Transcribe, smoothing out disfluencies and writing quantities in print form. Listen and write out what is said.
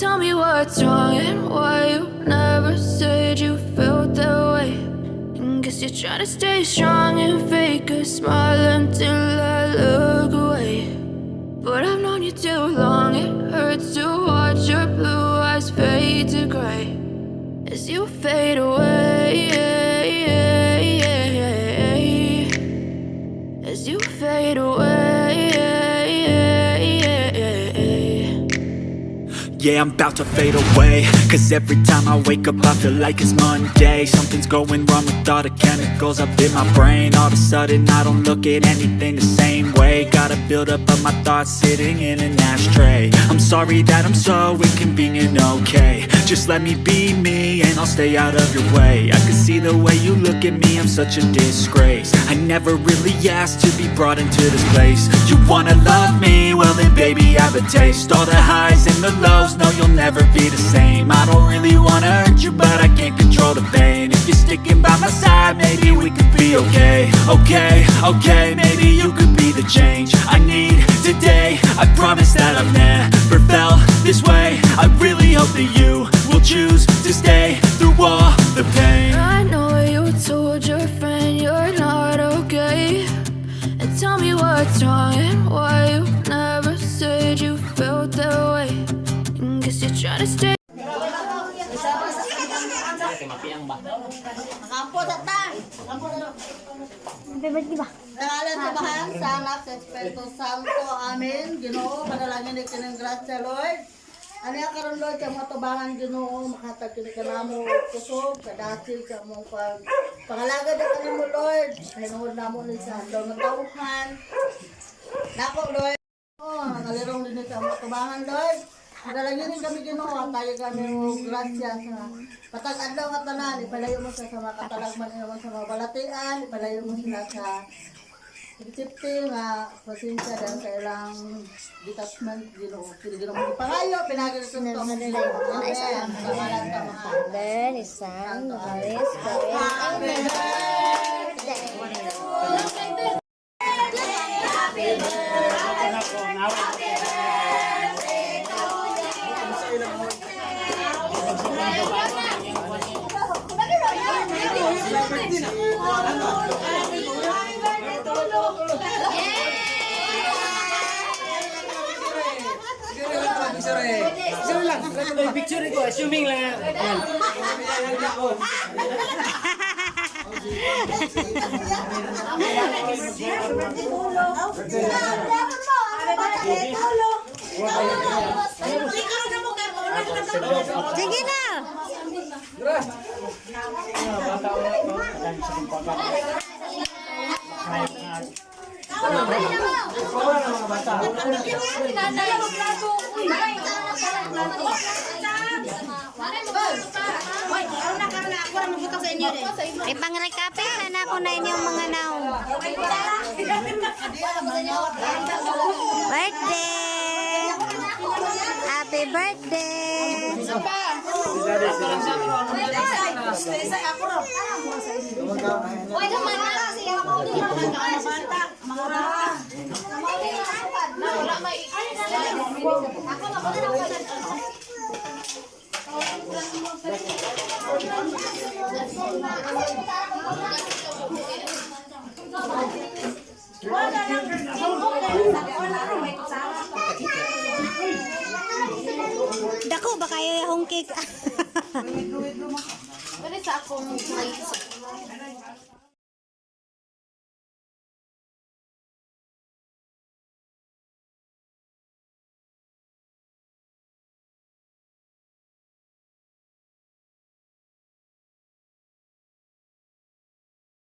Tell me what's wrong and why you never said you felt that way. And guess you're trying to stay strong and fake a smile until I look away. But I've known you too long, it hurts to watch your blue eyes fade to gray as you fade away. As you fade away. Yeah, I'm about to fade away, cause every time I wake up I feel like it's Monday. Something's going wrong with all the chemicals up in my brain. All of a sudden I don't look at anything the same way. Got a build-up of my thoughts sitting in an ashtray. I'm sorry that I'm so inconvenient, okay. Just let me be me and I'll stay out of your way. I can see the way you look at me, I'm such a disgrace. I never really asked to be brought into this place. You wanna love me? Well then baby I have a taste. All the highs and the lows, no, you'll never be the same. I don't really wanna hurt you, but I can't control the pain. If you're sticking by my side, maybe we could be okay. Okay, maybe you could be the change I need today. I promise that I've never felt this way. I really hope that you will choose to stay through all the pain. I know you told your friend you're not okay. And tell me what's wrong and why you never said you felt that way. And guess you're trying to stay. Nangalan sa bahan, sa anak, sa Espiritu Santo, amin. Ginoo, panalangin ni kinang grasya, Lord. Ano yung karon, Lord, sa mga tubangan, Ginoo, makatag kinikala mo, kusog, kadasi, sa mong pangalagad na kanin mo, Lord. Hinuhod na mo ni sa daw ng tauhan. Nako, Lord. Nalirong din sa mga tubangan, Lord. Panalangin din kami, Ginoo, tayo kami mo grasya sa patag-adlaw at tanan. Ipalayo mo sa mga katalagman, sa mga balatian, ipalayo mo sila sa safety nga pasensya dahil sa ilang detachment, Ginoo. Ginoo mo ipangayo, pinagalitan ito. Amen. Pangalan ka, mahal. Then, Son, Holy Spirit. Amen. Picture ko, assuming lang yan. Sige na! Ipang-recapit na ako na inyong mga naong. Birthday! Happy birthday! Dako ba kayo yung cake? Ano sa akong